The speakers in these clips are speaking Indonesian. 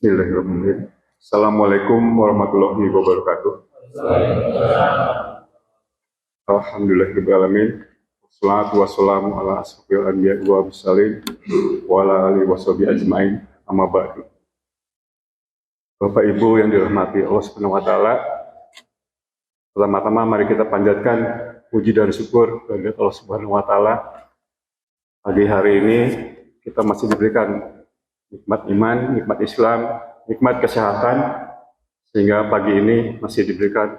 Bismillahirrahmanirrahim. Assalamualaikum warahmatullahi wabarakatuh. Alhamdulillahirrahmanirrahim. Wassalatu wassalamu ala asrofil anbiya wa mursalin wa ala alihi washabihi ajmain. Amma ba'du. Bapak Ibu yang dirahmati Allah Subhanahu wa taala, pertama-tama mari kita panjatkan puji dan syukur kepada Allah Subhanahu wa taala. Pagi hari ini kita masih diberikan nikmat iman, nikmat Islam, nikmat kesehatan, sehingga pagi ini masih diberikan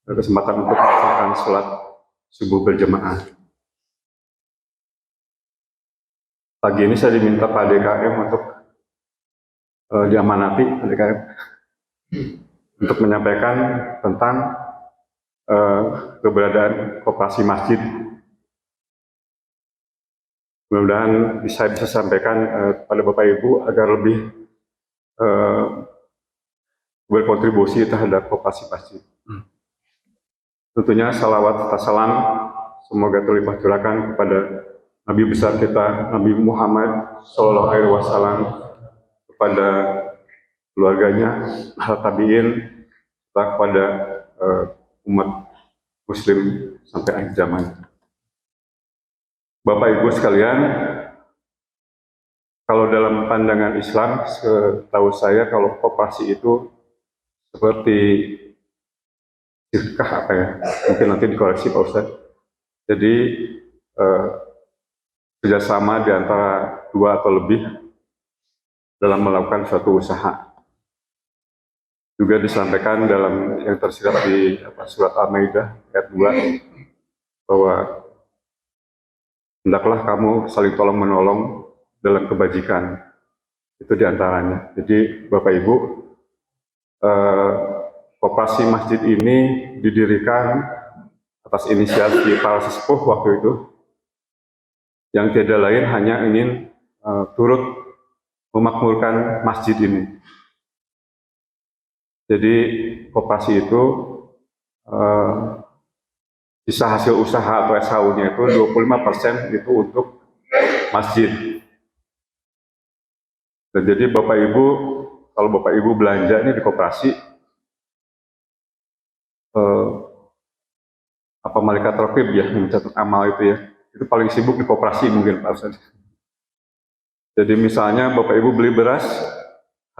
kesempatan untuk melaksanakan sholat subuh berjamaah. Pagi ini saya diminta Pak DKM untuk diamanati Pak DKM untuk menyampaikan tentang keberadaan koperasi masjid. Mudah-mudahan saya bisa sampaikan kepada Bapak Ibu agar lebih berkontribusi terhadap koperasi masjid. Tentunya salawat serta salam semoga terlimpah curahkan kepada Nabi besar kita Nabi Muhammad SAW, kepada keluarganya, para tabiin, kepada umat Muslim sampai akhir zaman. Bapak Ibu sekalian, kalau dalam pandangan Islam, setahu saya kalau koperasi itu seperti sirkah apa ya? Mungkin nanti dikoreksi Pak Ustadz. Jadi kerjasama di antara dua atau lebih dalam melakukan suatu usaha. Juga disampaikan dalam yang tersirat di surat Al-Maidah ayat 2 bahwa hendaklah kamu saling tolong menolong dalam kebajikan. Itu diantaranya. Jadi Bapak Ibu, koperasi masjid ini didirikan atas inisiatif para sesepuh waktu itu, yang tiada lain hanya ingin turut memakmurkan masjid ini. Jadi koperasi itu sisa hasil usaha atau SHU-nya itu 25% itu untuk masjid. Dan jadi Bapak Ibu, kalau Bapak Ibu belanja ini di koperasi, apa malaikat raqib ya, mencatat amal itu paling sibuk di koperasi mungkin Pak Ustadz. Jadi misalnya Bapak Ibu beli beras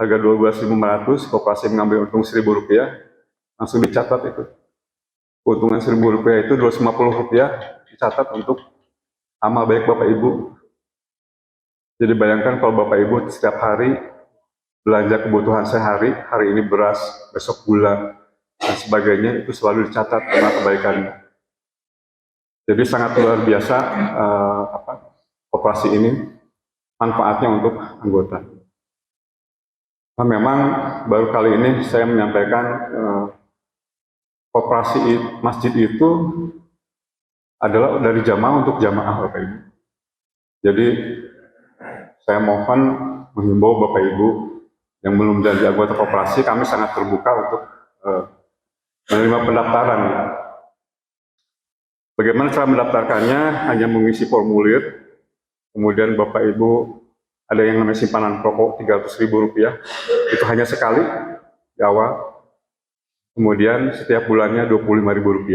harga 12.500, koperasi mengambil untung Rp1.000, langsung dicatat itu. Keuntungan Rp1.000 itu Rp250 dicatat untuk amal baik Bapak Ibu. Jadi bayangkan kalau Bapak Ibu setiap hari belanja kebutuhan sehari, hari ini beras, besok gula, dan sebagainya, itu selalu dicatat amal kebaikannya. Jadi sangat luar biasa koperasi ini manfaatnya untuk anggota. Nah, memang baru kali ini saya menyampaikan koperasi masjid itu adalah dari jamaah untuk jamaah Bapak Ibu. Jadi saya mohon menghimbau Bapak Ibu yang belum jadi anggota koperasi, kami sangat terbuka untuk menerima pendaftaran. Bagaimana cara mendaftarkannya? Hanya mengisi formulir, kemudian Bapak Ibu ada yang namanya simpanan pokok Rp300.000, itu hanya sekali di awal. Kemudian setiap bulannya Rp25.000.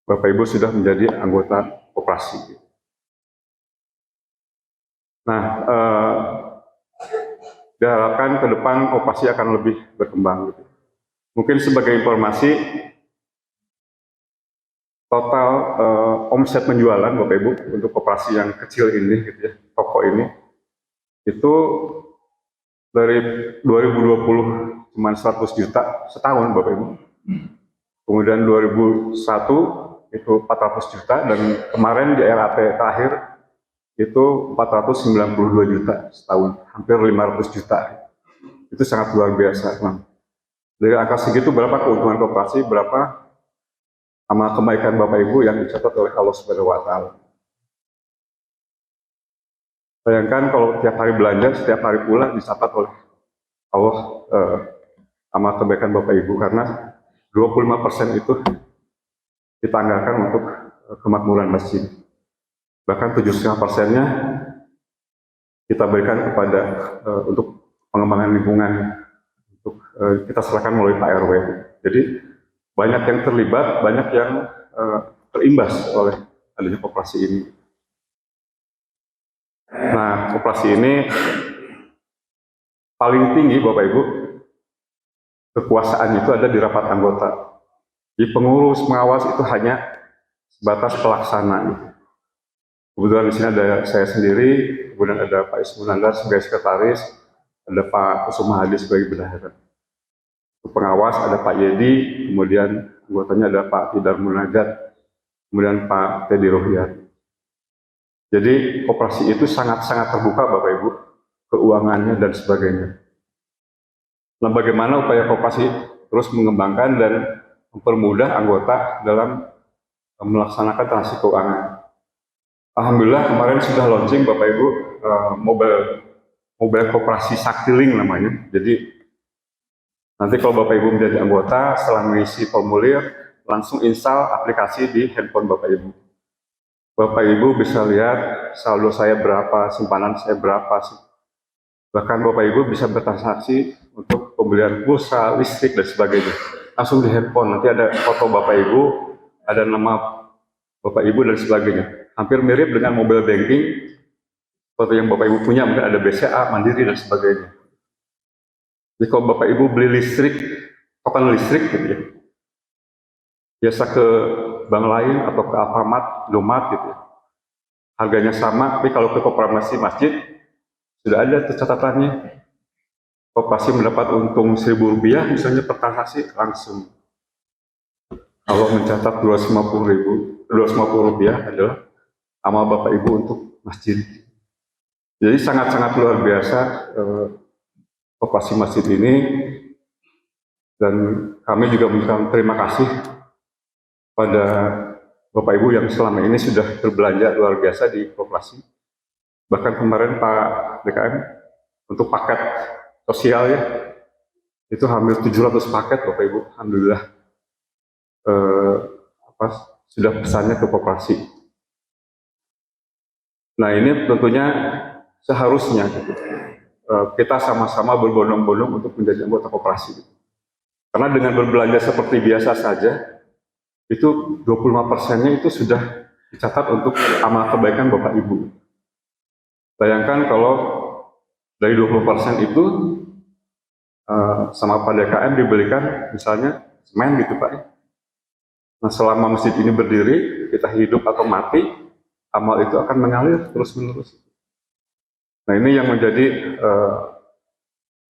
Bapak Ibu sudah menjadi anggota koperasi. Nah, diharapkan ke depan koperasi akan lebih berkembang. Mungkin sebagai informasi, total omset penjualan Bapak Ibu untuk koperasi yang kecil ini, toko ini, itu dari 2020 cuma 100 juta setahun Bapak Ibu. Kemudian 2001 itu 400 juta, dan kemarin di RAT terakhir itu 492 juta setahun, hampir 500 juta. Itu sangat luar biasa. Dari angka segitu berapa keuntungan koperasi, berapa amal kebaikan Bapak Ibu yang dicatat oleh Allah Subhanahu wa taala. Bayangkan kalau tiap hari belanja, setiap hari pula dicatat oleh Allah amal kebaikan Bapak Ibu, karena 25% itu kita anggarkan untuk kemakmuran masjid. Bahkan 7,5%-nya kita berikan kepada untuk pengembangan lingkungan untuk kita serahkan melalui Pak RW. Jadi banyak yang terlibat, banyak yang terimbas oleh adanya koperasi ini. Nah, koperasi ini paling tinggi Bapak Ibu, kekuasaan itu ada di rapat anggota. Di pengurus, pengawas itu hanya sebatas pelaksana. Gitu. Kebetulan di sini ada saya sendiri, kemudian ada Pak Ismu Nandar sebagai sekretaris, ada Pak Kusuma Hadi sebagai bendahara. Pengawas ada Pak Yedi, kemudian anggotanya ada Pak Tidar Munajat, kemudian Pak Teddy Rohyat. Jadi koperasi itu sangat-sangat terbuka Bapak Ibu, keuangannya dan sebagainya. Nah, bagaimana upaya koperasi terus mengembangkan dan mempermudah anggota dalam melaksanakan transaksi keuangan. Alhamdulillah kemarin sudah launching Bapak Ibu mobile koperasi Saktiling namanya. Jadi nanti kalau Bapak Ibu menjadi anggota setelah mengisi formulir langsung install aplikasi di handphone Bapak Ibu. Bapak Ibu bisa lihat saldo saya berapa, simpanan saya berapa. Bahkan Bapak Ibu bisa bertransaksi untuk pembelian pulsa, listrik, dan sebagainya. Langsung di handphone, nanti ada foto Bapak Ibu, ada nama Bapak Ibu, dan sebagainya. Hampir mirip dengan mobile banking, seperti yang Bapak Ibu punya, mungkin ada BCA, Mandiri, dan sebagainya. Jadi kalau Bapak Ibu beli listrik, token listrik gitu ya, biasa ke bank lain atau ke Alfamart, Indomaret gitu ya. Harganya sama, tapi kalau ke koperasi masjid, sudah ada catatannya. Koperasi mendapat untung Rp1.000 misalnya per transaksi langsung. Kalau mencatat Rp250 adalah amal Bapak Ibu untuk masjid. Jadi sangat-sangat luar biasa koperasi masjid ini, dan kami juga mengucapkan terima kasih pada Bapak Ibu yang selama ini sudah berbelanja luar biasa di koperasi. Bahkan kemarin Pak DKM untuk paket sosial ya, itu hampir 700 paket Bapak Ibu, alhamdulillah sudah pesannya ke koperasi. Nah ini tentunya seharusnya gitu, kita sama-sama berbondong-bondong untuk menjadi anggota koperasi. Karena dengan berbelanja seperti biasa saja, itu 25%-nya itu sudah dicatat untuk amal kebaikan Bapak Ibu. Bayangkan kalau dari 20% itu sama Pak DKM dibelikan misalnya semen gitu Pak. Nah selama masjid ini berdiri, kita hidup atau mati, amal itu akan mengalir terus-menerus. Nah ini yang menjadi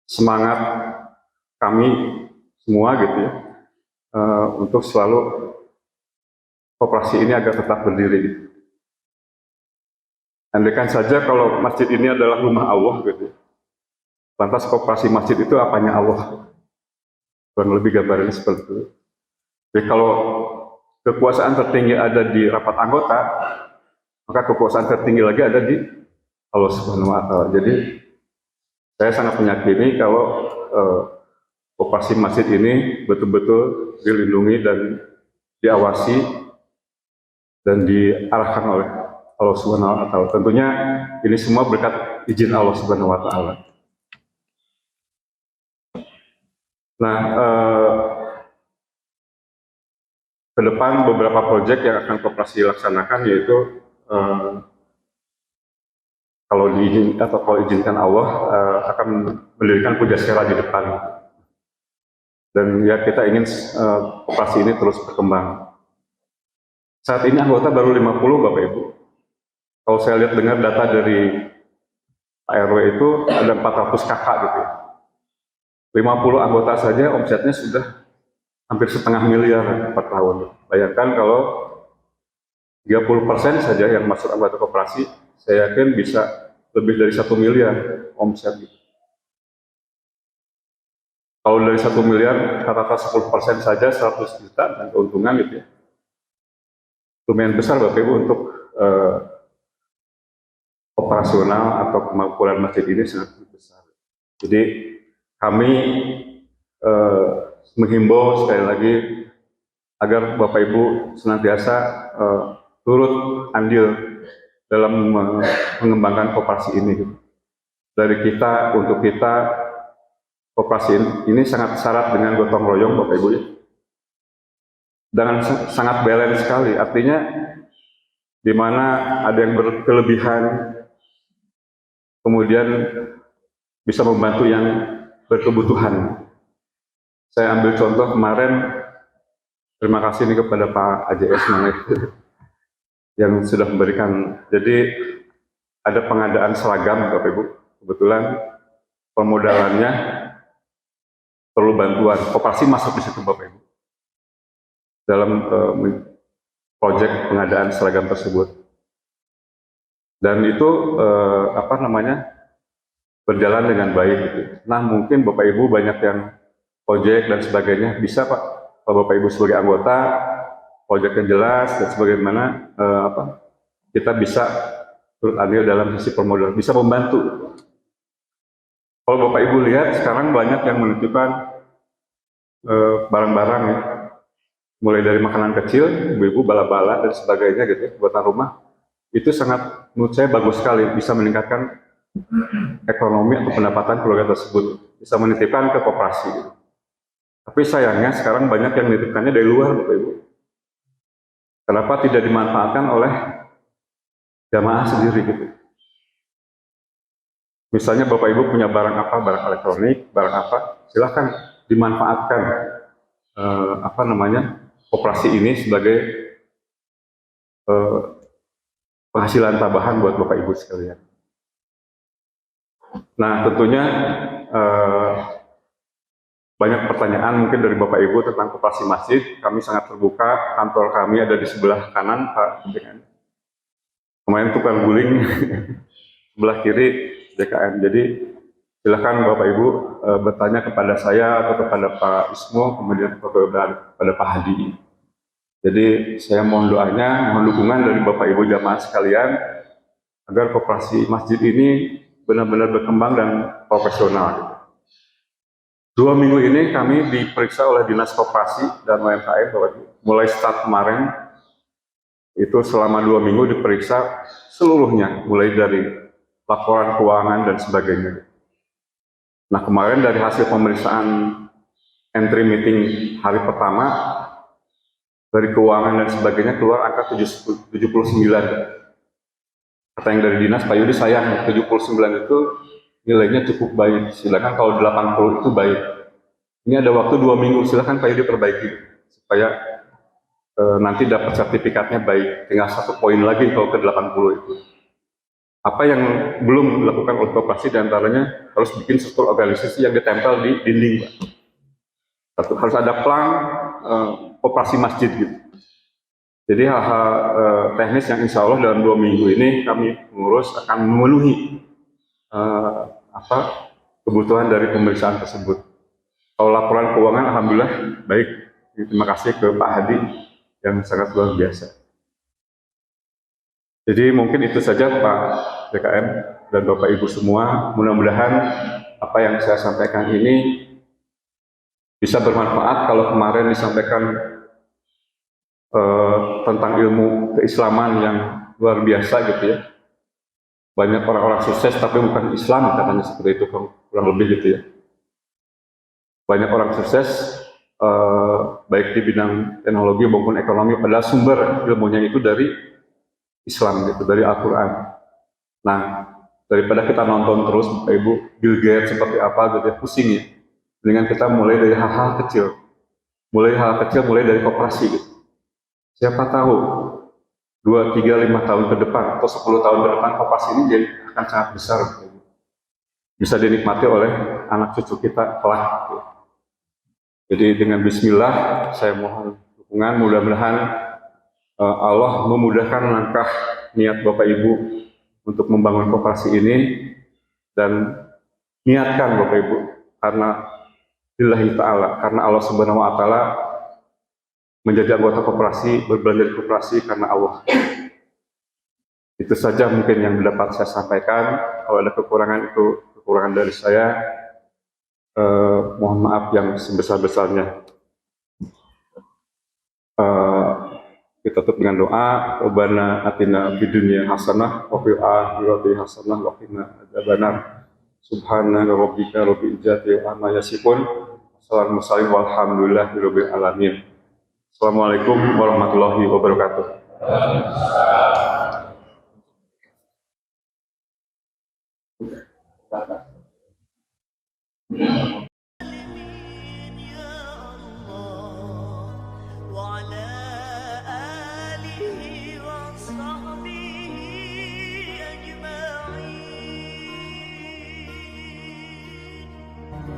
semangat kami semua gitu ya, untuk selalu koperasi ini agar tetap berdiri. Andaikan saja kalau masjid ini adalah rumah Allah gitu, lantas koperasi masjid itu apanya Allah? Kurang lebih gambarannya seperti itu. Jadi kalau kekuasaan tertinggi ada di rapat anggota, maka kekuasaan tertinggi lagi ada di Allah Subhanahu wa Ta'ala. Jadi saya sangat meyakini kalau koperasi masjid ini betul-betul dilindungi dan diawasi dan diarahkan oleh Allah Subhanahu wa Ta'ala. Tentunya ini semua berkat izin Allah Subhanahu wa Ta'ala. Nah, ke depan beberapa proyek yang akan koperasi laksanakan yaitu kalau diizinkan Allah akan mendirikan pujasera di depan. Dan ya kita ingin koperasi ini terus berkembang. Saat ini anggota baru 50 Bapak Ibu. Kalau saya lihat dengar data dari Pak RW itu ada 400 kakak gitu ya. 50 anggota saja omsetnya sudah hampir 0,5 miliar per tahun. Bayangkan kalau 30% saja yang masuk anggota koperasi, saya yakin bisa lebih dari 1 miliar omset gitu. Kalau dari 1 miliar, kata-kata 10% saja 100 juta dan keuntungan gitu ya. Lumayan besar Bapak Ibu untuk operasional atau kemampuan masjid ini sangat besar. Jadi kami menghimbau sekali lagi agar Bapak Ibu senantiasa turut andil dalam mengembangkan koperasi ini. Dari kita untuk kita, koperasi ini sangat syarat dengan gotong royong Bapak Ibu ya. Dengan sangat balance sekali, artinya di mana ada yang berkelebihan, kemudian bisa membantu yang berkebutuhan. Saya ambil contoh kemarin, terima kasih nih kepada Pak AJS yang sudah memberikan. Jadi ada pengadaan seragam Bapak Ibu, kebetulan permodalannya perlu bantuan, koperasi masuk di situ Bapak Ibu dalam proyek pengadaan seragam tersebut. Dan itu berjalan dengan baik gitu. Nah mungkin Bapak Ibu banyak yang proyek dan sebagainya, bisa Pak, kalau Bapak Ibu sebagai anggota proyeknya jelas dan sebagaimana kita bisa turut andil dalam sisi permodalan, bisa membantu. Kalau Bapak Ibu lihat sekarang banyak yang menunjukkan barang-barang ya, mulai dari makanan kecil, ibu-ibu bala-bala dan sebagainya gitu ya, buatan rumah, itu sangat menurut saya bagus sekali, bisa meningkatkan ekonomi atau pendapatan keluarga tersebut, bisa menitipkan ke koperasi gitu. Tapi sayangnya sekarang banyak yang menitipkannya dari luar Bapak Ibu. Kenapa tidak dimanfaatkan oleh jamaah sendiri gitu? Misalnya Bapak Ibu punya barang apa, barang elektronik, barang apa, silahkan dimanfaatkan koperasi ini sebagai penghasilan tambahan buat Bapak Ibu sekalian. Nah tentunya banyak pertanyaan mungkin dari Bapak Ibu tentang koperasi masjid. Kami sangat terbuka, kantor kami ada di sebelah kanan Pak. Kemarin tukang guling sebelah kiri DKM. Jadi silakan Bapak Ibu bertanya kepada saya atau kepada Pak Ismo, kemudian kepada Pak Hadi. Jadi saya mohon doanya, mohon dukungan dari Bapak Ibu jamaah sekalian agar koperasi masjid ini benar-benar berkembang dan profesional. 2 minggu ini kami diperiksa oleh Dinas Koperasi dan UMKM Bapak Ibu. Mulai start kemarin itu selama 2 minggu diperiksa seluruhnya, mulai dari laporan keuangan dan sebagainya. Nah kemarin dari hasil pemeriksaan entry meeting hari pertama, dari keuangan dan sebagainya keluar angka 79. Kata yang dari dinas, Pak Yudi sayang 79 itu nilainya cukup baik, silakan kalau 80 itu baik. Ini ada waktu 2 minggu, silakan Pak Yudi perbaiki supaya nanti dapat sertifikatnya baik, tinggal 1 poin lagi kalau ke 80 itu. Apa yang belum dilakukan oleh koperasi diantaranya harus bikin struktur organisasi yang ditempel di dinding Pak. Harus ada plan koperasi masjid gitu. Jadi hal-hal teknis yang insya Allah dalam 2 minggu ini kami mengurus akan memenuhi kebutuhan dari pemeriksaan tersebut. Kalau laporan keuangan alhamdulillah baik. Terima kasih ke Pak Hadi yang sangat luar biasa. Jadi mungkin itu saja Pak DKM dan Bapak Ibu semua. Mudah-mudahan apa yang saya sampaikan ini bisa bermanfaat. Kalau kemarin disampaikan tentang ilmu keislaman yang luar biasa gitu ya. Banyak orang-orang sukses tapi bukan Islam katanya seperti itu kurang lebih gitu ya. Banyak orang sukses baik di bidang teknologi maupun ekonomi padahal sumber ilmunya itu dari Islam gitu, dari Al-Quran. Nah, daripada kita nonton terus Bapak Ibu Bill Gates seperti apa gitu ya, pusing ya. Dengan kita mulai dari hal-hal kecil. Mulai dari koperasi gitu. Siapa tahu 2, 3, 5 tahun ke depan atau 10 tahun ke depan koperasi ini jadi akan sangat besar gitu. Bisa dinikmati oleh anak cucu kita kelak gitu. Jadi dengan bismillah saya mohon dukungan, mudah-mudahan Allah memudahkan langkah niat Bapak Ibu untuk membangun koperasi ini dan niatkan Bapak Ibu karena lillahi ta'ala, karena Allah Subhanahu wa ta'ala menjadi anggota koperasi, berbelanja di koperasi karena Allah. Itu saja mungkin yang dapat saya sampaikan. Kalau ada kekurangan itu kekurangan dari saya. Mohon maaf yang sebesar-besarnya. Kita tutup dengan doa. Rabbana atina fid dunya hasanah wa fil akhirati hasanah wa qina adzabannar. Subhana rabbika rabbil izzati amma yasifun. Assalamualaikum warahmatullahi wabarakatuh. Assalamualaikum warahmatullahi wabarakatuh.